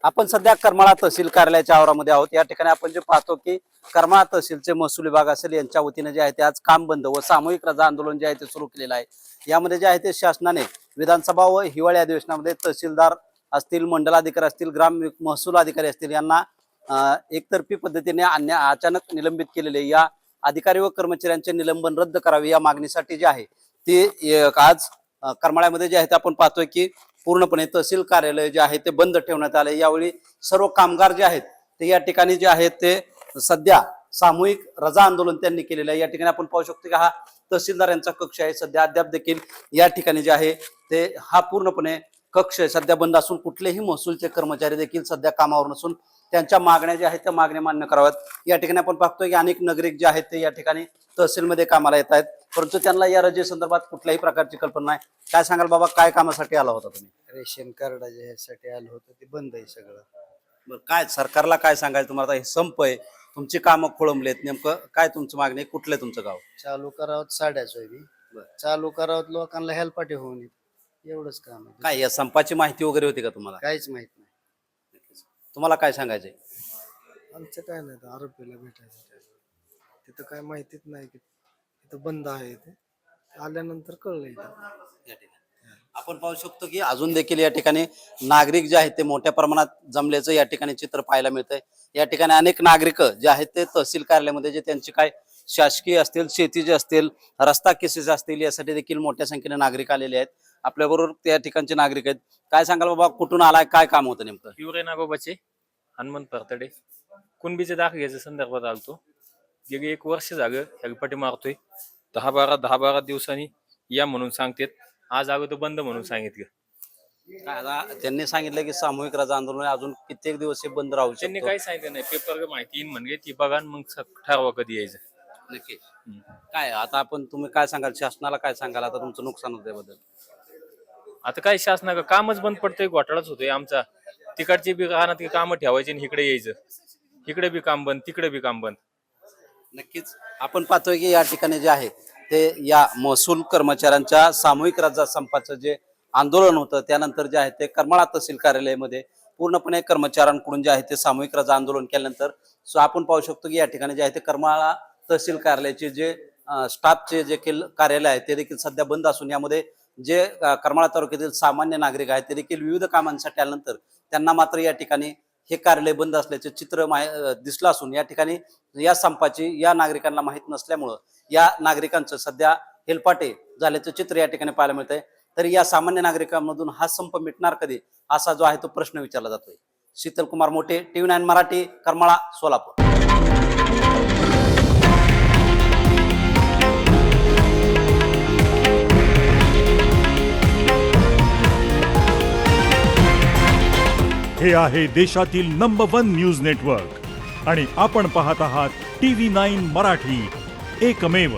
आपण सध्या करमाळा तहसील कार्यालयाच्या आवारामध्ये आहोत। या ठिकाणी आपण जे पाहतो की करमाळा तहसीलचे महसूल विभाग असेल यांच्या वतीने जे आहे ते आज काम बंद व सामूहिक रजा आंदोलन जे आहे ते सुरू केलेलं आहे। यामध्ये जे आहे ते शासनाने विधानसभा व हिवाळी अधिवेशनामध्ये तहसीलदार असतील, मंडलाधिकारी असतील, ग्राम महसूल अधिकारी असतील यांना एकतर्फी पद्धतीने अचानक निलंबित केलेले या अधिकारी व कर्मचाऱ्यांचे निलंबन रद्द करावे या मागणीसाठी जे आहे ते आज करमाळ्यामध्ये जे आहे ते आपण पाहतोय की पूर्णपणे तहसील कार्यालय जे आहे ते बंद ठेवण्यात आले। यावेळी सर्व कामगार जे आहेत ते या ठिकाणी जे आहेत ते सध्या सामूहिक रजा आंदोलन त्यांनी केलेलं आहे। या ठिकाणी आपण पाहू शकतो की हा तहसीलदार यांचा कक्ष आहे। सध्या अद्याप देखील या ठिकाणी जे आहे ते हा पूर्णपणे कक्ष सध्या बंद असून कुठलेही महसूलचे कर्मचारी देखील सध्या कामावर नसून त्यांच्या मागण्या ज्या आहेत त्या मागण्या मान्य कराव्यात। या ठिकाणी आपण पाहतोय की अनेक नागरिक जे आहेत ते या ठिकाणी तहसीलमध्ये कामाला येत आहेत, परंतु त्यांना या रजे संदर्भात कुठल्याही प्रकारची कल्पना नाही। काय सांगाल बाबा, काय कामासाठी आला होता तुम्ही? रेशन कार्डाच्या ह्यासाठी आलं होतं, ते बंद आहे सगळं। बरं, काय सरकारला काय सांगायचं तुम्हाला? हे संप आहे, तुमची कामं खोळंबलेत, नेमकं काय तुमची मागणी? कुठलं तुमचं गाव? चालू करावं साड्याचं बी, चालू करावं लोकांना हेल्पाटे होऊन एवढंच काम आहे। काय या संपाची माहिती वगैरे होती का तुम्हाला? काहीच माहित नाही। तुम्हाला काय सांगायचंय? आमचं काय नाही, आरोपीला भेटायचं तिथं काय माहितीच नाही की तिथं बंद आहे। ते आल्यानंतर कळलं इथं। आपण पाहू शकतो की अजून देखील या ठिकाणी नागरिक जे आहेत ते मोठ्या प्रमाणात जमल्याचं या ठिकाणी चित्र पाहायला मिळतंय। या ठिकाणी अनेक नागरिक जे आहेत ते तहसील कार्यालयामध्ये जे त्यांची काय शासकीय असतील, शेतीचे असतील, रस्ता केसेस असतील यासाठी देखील मोठ्या संख्येने नागरिक आलेले आहेत। आपल्याबरोबर त्या ठिकाणचे नागरिक आहेत। काय सांगाल बाबा, कुठून आलाय, काय काम होतं नेमकं? हिवरे नागोबाचे हनुमंत परतडे कुणबीचे दाखल्याच्या संदर्भात आलतो। गेली 1 वर्ष झालं हेलपाटी मारतोय, 10-12 दिवसांनी या म्हणून सांगतेत। आज अगोदर बंद म्हणून सांगितलं। त्यांनी सांगितलं की सामूहिक रजा आंदोलन अजून कित्येक दिवस हे बंद राहू त्यांनी शकतं। काही सांगितलं नाही, पेपर माहिती येईन म्हणजे ती बघा मग ठरवा कधी यायचं। नक्की काय आता आपण तुम्ही काय सांगाल, शासनाला काय सांगाल? आता तुमचं नुकसान होतं त्याबद्दल? आता काय शासना कामच बंद पडतंय, घोटाळाच होतोय आमचा। तिकडची बी राहणार काम ठेवायचे आणि इकडे यायचं, इकडे बी काम बंद, तिकडे बी काम बंद। नक्कीच आपण पाहतोय की या ठिकाणी जे आहे ते या महसूल कर्मचाऱ्यांच्या सामूहिक रजा संपाचं जे आंदोलन होतं त्यानंतर जे आहे ते करमाळा तहसील कार्यालयामध्ये पूर्णपणे कर्मचाऱ्यांकडून जे आहे ते सामूहिक रजा आंदोलन केल्यानंतर आपण पाहू शकतो की या ठिकाणी जे आहे ते करमाळा तहसील कार्यालयाचे जे स्टाफचे जे कार्यालय आहे ते देखील सध्या बंद असून यामध्ये जे करमाळा तालुक्यातील सामान्य नागरिक आहेत ते देखील विविध कामांसाठी आल्यानंतर त्यांना मात्र या ठिकाणी हे कार्यालय बंद असल्याचे चित्र दिसलं असून या ठिकाणी या संपाची या नागरिकांना माहीत नसल्यामुळं या नागरिकांचं सध्या हेलपाटे झाल्याचं चित्र या ठिकाणी पाहायला मिळतंय। तरी या सामान्य नागरिकांमधून हा संप मिटणार कधी, असा जो आहे तो प्रश्न विचारला जातोय। शीतल कुमार मोठे, TV9 मराठी, करमाळा, सोलापूर। हे आहे देशातील नंबर 1 न्यूज नेटवर्क आणि आपण पाहत आहात TV9 मराठी, एकमेव।